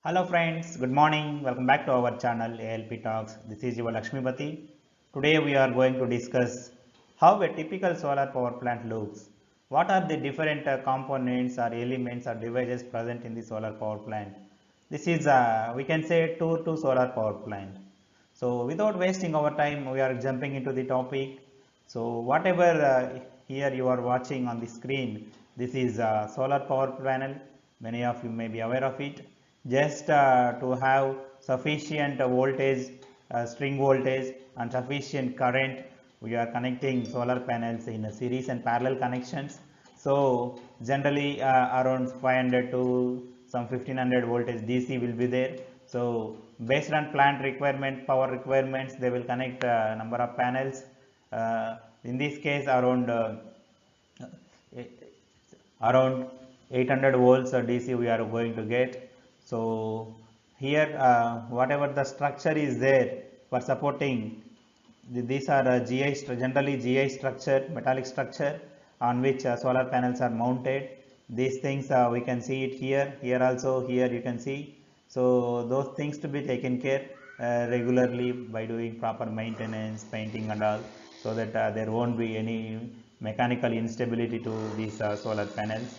Hello friends, good morning. Welcome back to our channel ALP Talks. This is your Lakshmipati. Today we are going to discuss how a typical solar power plant looks. What are the different components or elements or devices present in the solar power plant? This is we can say tour to solar power plant. So without wasting our time, we are jumping into the topic. So whatever here you are watching on the screen, this is a solar power panel. Many of you may be aware of it. Just to have sufficient voltage, string voltage and sufficient current, we are connecting solar panels in a series and parallel connections. So generally around 500 to some 1500 voltage DC will be there. So based on plant requirement, power requirements, they will connect number of panels. In this case, around 800 volts DC we are going to get. So here, whatever the structure is there for supporting, these are generally GI structure, metallic structure on which solar panels are mounted. These things we can see it here also, here you can see. So those things to be taken care regularly by doing proper maintenance, painting and all, so that there won't be any mechanical instability to these solar panels.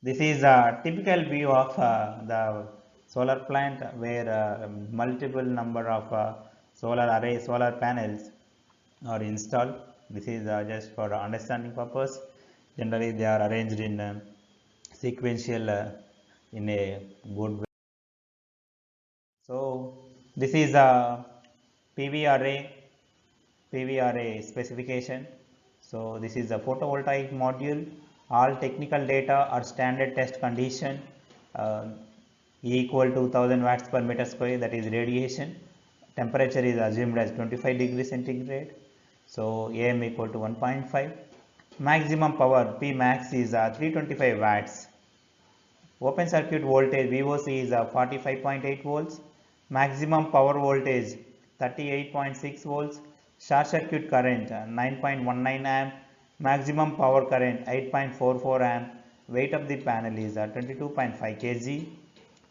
This is a typical view of the solar plant where multiple number of solar panels are installed. This is just for understanding purpose. Generally, they are arranged in sequential in a good way. So this is a PV array specification. So this is a photovoltaic module. All technical data are standard test condition. Uh, E equal to 1000 watts per meter square, that is radiation. Temperature is assumed as 25 degrees centigrade. So AM equal to 1.5. Maximum power P max is 325 watts. Open circuit voltage VOC is 45.8 volts. Maximum power voltage 38.6 volts. Short circuit current 9.19 amp. Maximum power current 8.44 amp. Weight of the panel is 22.5 kg.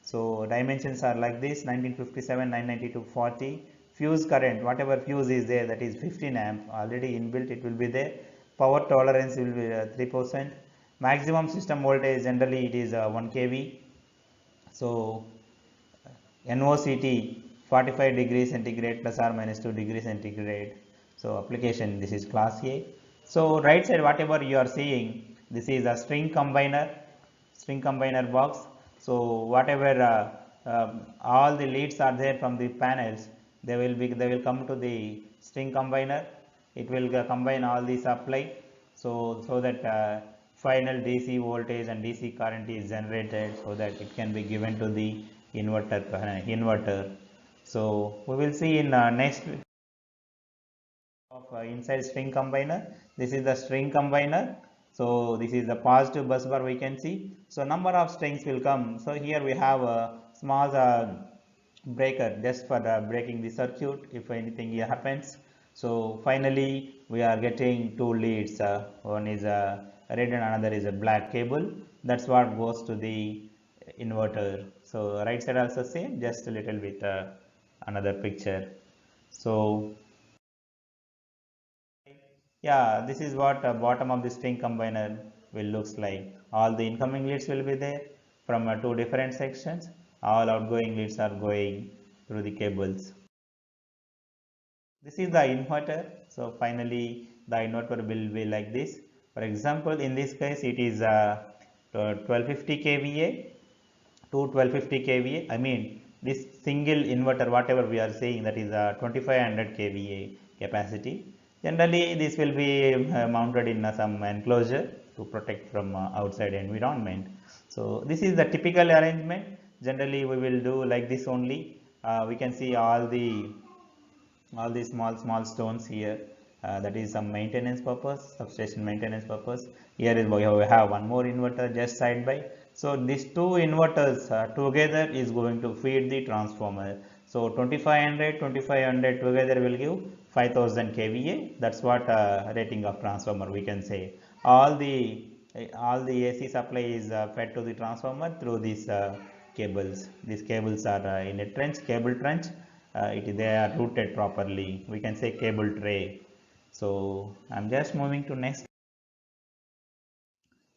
So dimensions are like this: 1957, 992, 40. Fuse current, whatever fuse is there, that is 15 amp already inbuilt, it will be there. Power tolerance will be 3%. Maximum system voltage generally it is 1 kV. So NOCT 45 degrees centigrade plus or minus 2 degrees centigrade. So application, this is class A. So right side whatever you are seeing, this is a string combiner box. So whatever all the leads are there from the panels, they will come to the string combiner. It will combine all the supply, so that final DC voltage and DC current is generated, so that it can be given to the inverter. So we will see in next of inside string combiner. This is the string combiner. So this is the positive bus bar we can see. So number of strings will come. So here we have a small breaker just for breaking the circuit if anything happens. So finally we are getting two leads. One is a red and another is a black cable. That's what goes to the inverter. So right side also same, just a little bit another picture. So yeah, this is what bottom of the string combiner will looks like. All the incoming leads will be there from two different sections. All outgoing leads are going through the cables. This is the inverter. So finally the inverter will be like this. For example, in this case it is 1250 kVA to 1250 kVA. I mean this single inverter whatever we are saying, that is 2500 kVA capacity. Generally this will be mounted in some enclosure to protect from outside environment. So this is the typical arrangement. Generally we will do like this only. We can see all these small stones here. That is some maintenance purpose, substation maintenance purpose. Here is we have one more inverter just side by. So these two inverters together is going to feed the transformer. So 2500 together will give 5000 kVA. That's what rating of transformer we can say. All the all the AC supply is fed to the transformer through these cables. These cables are in a trench, cable trench. They are routed properly. We can say cable tray. So I'm just moving to next.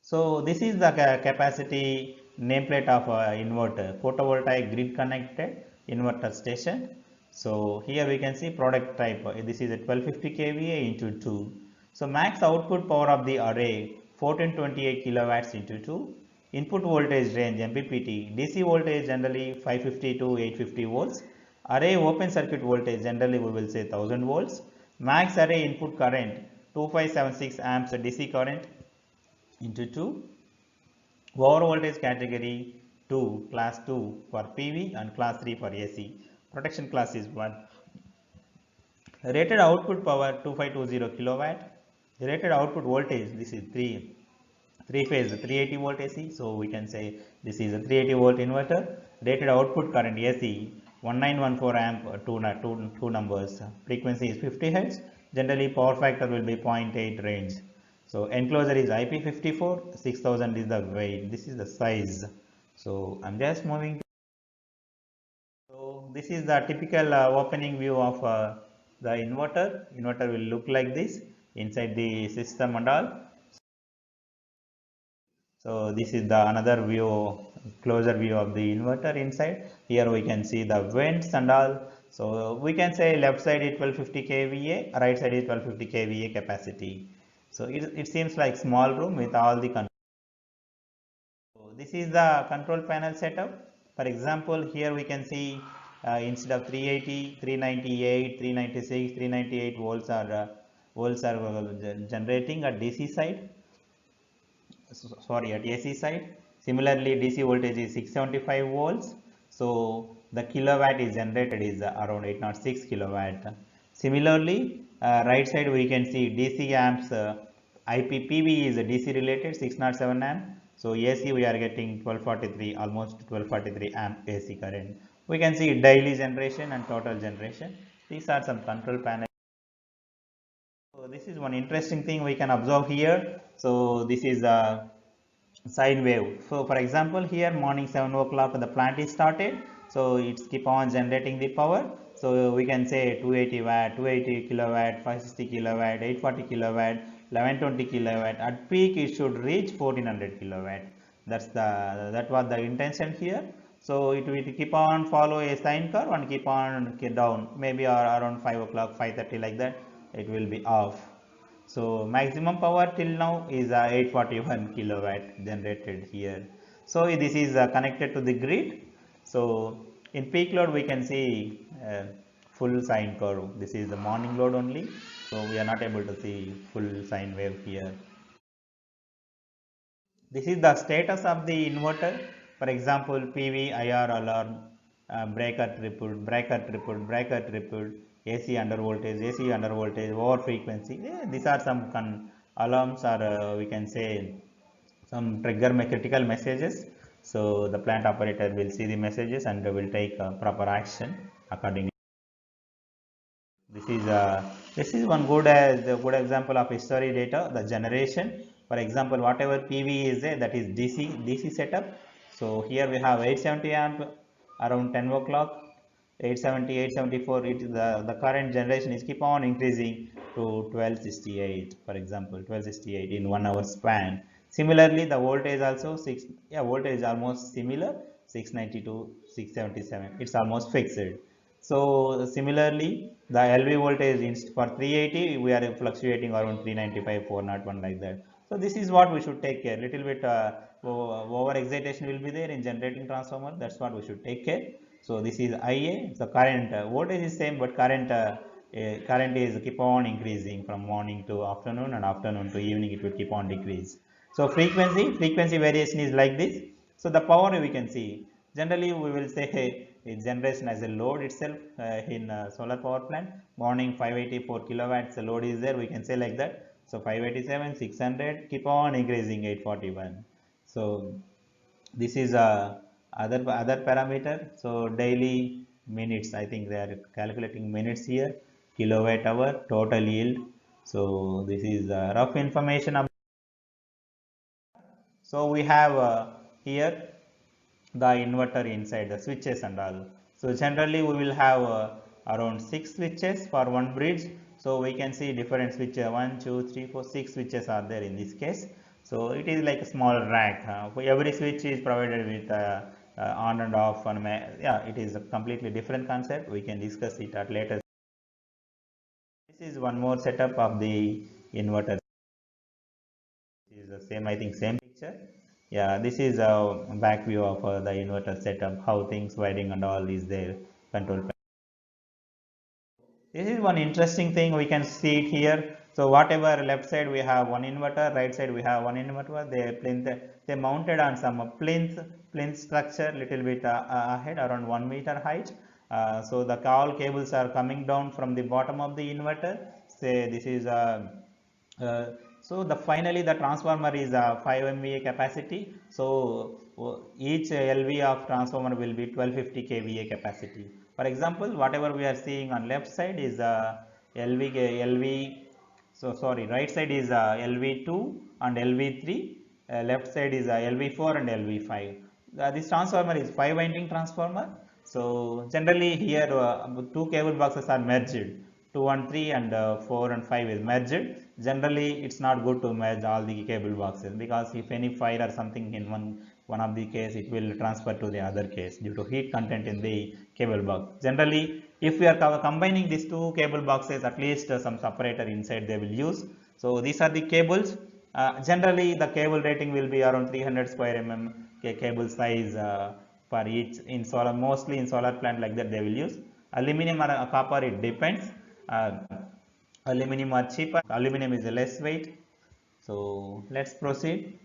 So this is the capacity nameplate of inverter, photovoltaic grid connected inverter station. So here we can see product type. This is a 1250 kVA into 2. So max output power of the array 1428 kilowatts into 2. Input voltage range MPPT. DC voltage generally 550 to 850 volts. Array open circuit voltage generally we will say 1000 volts. Max array input current 2576 amps DC current into 2. Over voltage category 2, class 2 for PV and class 3 for AC. Protection class is 1. Rated output power 2520 kilowatt. Rated output voltage, this is 3 phase 380 volt AC. So we can say this is a 380 volt inverter. Rated output current AC 1914 amp, two numbers. Frequency is 50 Hz. Generally power factor will be 0.8 range. So enclosure is IP54, 6000 is the weight. This is the size. So I'm just moving. So this is the typical opening view of the inverter. Inverter will look like this inside the system and all. So this is the another view, closer view of the inverter inside. Here we can see the vents and all. So we can say left side is 1250 kVA, right side is 1250 kVA capacity. So it seems like small room with all the controls. So this is the control panel setup. For example, here we can see instead of 380, 398, 396, 398 volts are generating at DC side. Sorry, at AC side. Similarly, DC voltage is 675 volts. So the kilowatt is generated is around 806 kilowatt. Similarly, right side we can see DC amps. IPPV is DC related 607 amp. So AC we are getting 1243, almost 1243 amp AC current. We can see daily generation and total generation. These are some control panels. So this is one interesting thing we can observe here. So this is a sine wave. So for example, here morning 7 o'clock the plant is started. So it's keep on generating the power. So we can say 280 watt, 280 kilowatt, 560 kilowatt, 840 kilowatt, 1120 kilowatt. At peak it should reach 1400 kilowatt. That was the intention here. So it will keep on follow a sine curve and keep on down. Maybe around 5 o'clock, 5:30 like that. It will be off. So maximum power till now is 841 kilowatt generated here. So this is connected to the grid. So in peak load we can see full sine curve. This is the morning load only. So we are not able to see full sine wave here. This is the status of the inverter. For example, PV, IR alarm, breaker tripled, breaker tripled, AC under voltage, over frequency. These are some alarms, or we can say some critical messages. So the plant operator will see the messages and will take proper action accordingly. This is one good example of history data, the generation. For example, whatever PV is there, that is DC setup. So here we have 870 amp around 10 o'clock, 870, 874. The current generation is keep on increasing to 1268. For example, 1268 in 1 hour span. Similarly, the voltage also voltage almost similar, 692, 677. It's almost fixed. So similarly, the LV voltage for 380 we are fluctuating around 395, 401 like that. So this is what we should take care. Little bit over excitation will be there in generating transformer. That's what we should take care. So this is IA. So current voltage is same, but current is keep on increasing from morning to afternoon, and afternoon to evening it will keep on decrease. So frequency variation is like this. So the power we can see. Generally, we will say generation as a load itself in solar power plant. Morning 584 kilowatts the load is there. We can say like that. So 587, 600, keep on increasing 841. So this is other parameter. So daily minutes. I think they are calculating minutes here. Kilowatt hour, total yield. So this is rough information about So we have here the inverter inside the switches and all. So generally we will have around 6 switches for one bridge. So we can see different switches, 1, 2, 3, 4, 6 switches are there in this case. So it is like a small rack. Every switch is provided with on and off. And yeah, it is a completely different concept. We can discuss it at later. This is one more setup of the inverter. This is the same, I think, same picture. Yeah, this is a back view of the inverter setup, how things wiring and all is there, control panel. This is one interesting thing, we can see it here. So whatever left side we have one inverter, right side we have one inverter. They mounted on some plinth structure, little bit ahead, around 1 meter height. So the all cables are coming down from the bottom of the inverter. Say this is uh, so the finally the transformer is a 5 MVA capacity. So each LV of transformer will be 1250 kVA capacity. For example, whatever we are seeing on left side is LV. So sorry, right side is LV2 and LV3. Left side is LV4 and LV5. This transformer is 5 winding transformer. So generally here two cable boxes are merged. 2 and 3 and 4 and 5 is merged. Generally it's not good to merge all the cable boxes, because if any fire or something in one of the case, it will transfer to the other case due to heat content in the cable box. Generally if we are combining these two cable boxes, at least some separator inside they will use. So these are the cables. Generally the cable rating will be around 300 square mm cable size for each. In solar, mostly in solar plant like that they will use. Aluminum or copper, it depends. uh, Aluminum are cheaper, aluminum is less weight. So let's proceed.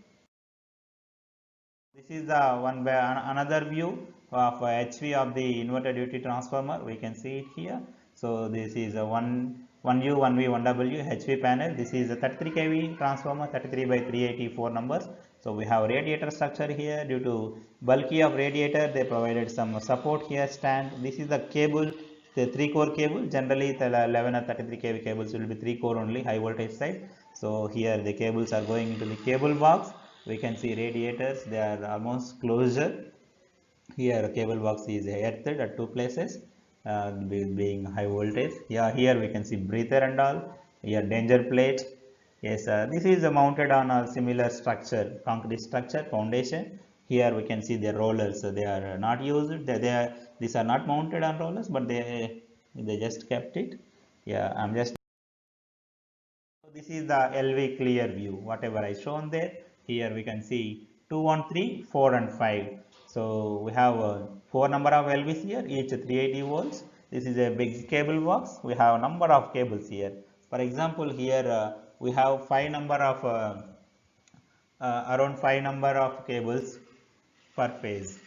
This is the another view of HV of the inverter duty transformer. We can see it here. So this is a 1U, 1V, 1W HV panel. This is a 33 kV transformer, 33 by 384 numbers. So we have radiator structure here. Due to bulky of radiator, they provided some support here, stand. This is the cable, the 3-core cable. Generally the 11 or 33 kV cables will be 3-core only, high voltage side. So here the cables are going into the cable box. We can see radiators, they are almost closer. Here cable box is earthed at two places, being high voltage. Yeah, here we can see breather and all. Here danger plate. Yes, this is mounted on a similar structure, concrete structure, foundation. Here we can see the rollers. So they are not used. These are not mounted on rollers, but they just kept it. Yeah, I'm just. So this is the LV clear view, whatever I shown there. Here we can see 2 on 3, 4 and 5. So we have 4 number of LVs here, each 380 volts. This is a big cable box. We have a number of cables here. For example, here we have 5 number of around 5 number of cables per phase.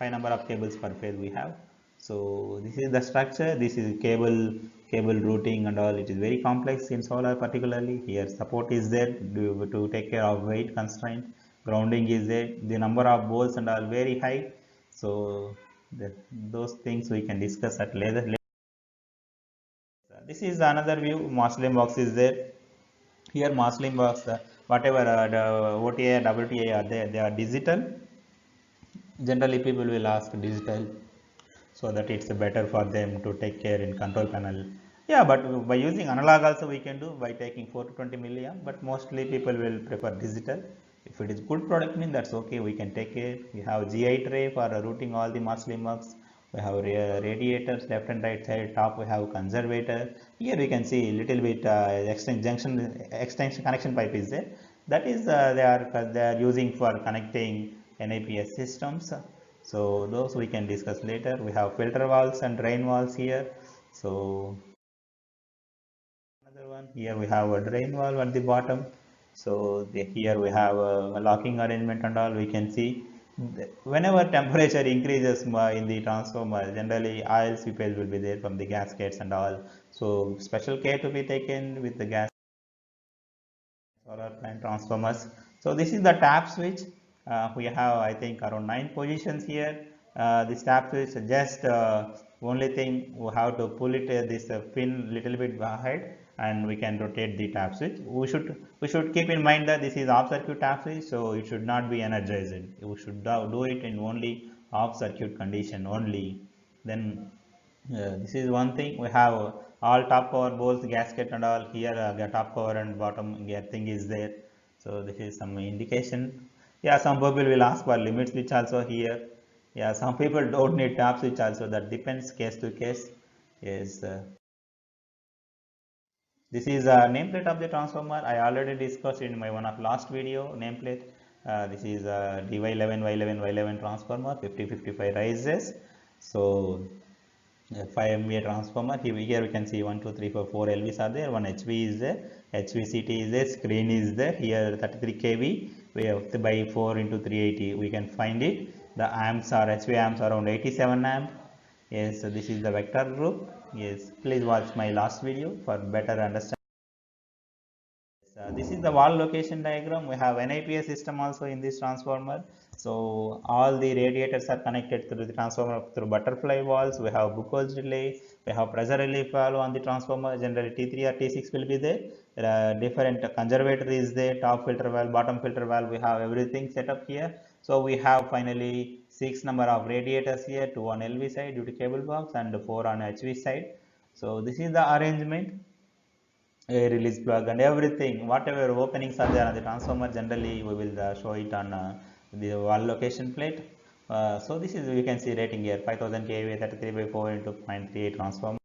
5 number of cables per phase we have. So this is the structure. This is cable routing and all. It is very complex in solar, particularly. Here support is there to take care of weight constraint. Grounding is there. The number of bolts and all very high. So those things we can discuss at later. This is another view. Marshall box is there. Here Marshall box, whatever the OTA, WTA are there, they are digital. Generally people will ask digital, so that it's better for them to take care in control panel. Yeah, but by using analog also we can do by taking 4 to 20 milliamp, but mostly people will prefer digital. If it is good product, mean that's okay, we can take it. We have GI tray for routing all the Marshall mugs. We have radiators left and right side. Top we have conservator. Here we can see little bit extension connection pipe is there. That is they are using for connecting NIPS systems. So those we can discuss later. We have filter valves and drain valves here. So another one, here we have a drain valve at the bottom. So here we have a locking arrangement and all. We can see whenever temperature increases in the transformer, generally oil seepage will be there from the gaskets and all. So special care to be taken with the gas solar plant transformers. So this is the tap switch. We have, I think, around 9 positions here. This tap switch, just only thing we have to pull it this pin little bit ahead. and we can rotate the tap switch. We should keep in mind that this is off circuit tap switch, so it should not be energized. We should do it in only off circuit condition only. Then this is one thing. We have all top cover bolts, gasket and all here. The top cover and bottom gear thing is there. So this is some indication. Yeah, some people will ask for limit switch also here. Yeah, some people don't need tap switch also. That depends case to case. Yes. This is a nameplate of the transformer. I already discussed in my one of last video nameplate. This is a DY11, Y11, Y11 transformer, 50-55 rises. So 5 MVA transformer. Here we can see 1, 2, 3, 4, 4 LVs are there. One HV is there. HVCT is there. Screen is there. Here 33 kV. We have by 4 into 380. We can find it. The amps are HV amps around 87 amp. Yes, so this is the vector group. Yes, please watch my last video for better understanding. This is the wall location diagram. We have NIPS system also in this transformer. So all the radiators are connected through the transformer through butterfly valves. We have Buchholz relay. We have pressure relief valve on the transformer. Generally T3 or T6 will be there. There are different conservator is there. Top filter valve, bottom filter valve. We have everything set up here. So we have finally 6 number of radiators here, 2 on LV side due to cable box and 4 on HV side. So this is the arrangement. A release plug and everything, whatever openings are there on the transformer, generally we will show it on the wall location plate. So this is, you can see rating here 5000 kVA 33/4 into 0.38 transformer.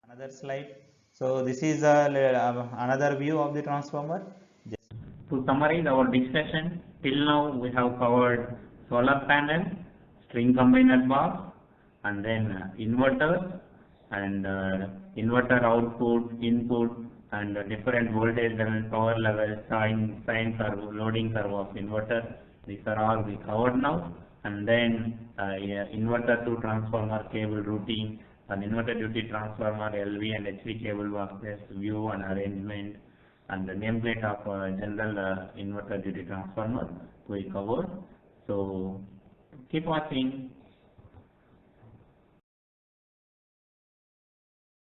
Another slide. So this is another view of the transformer. Just to summarize our discussion, till now we have covered solar panel, string combiner box, and then inverter, and inverter output, input, and different voltage level, power level, sine curve, loading curve of inverter. These are all we covered now. And then inverter to transformer cable routing, an inverter duty transformer, LV and HV cable boxes, view and arrangement, and the nameplate of general inverter duty transformer we covered. So keep watching.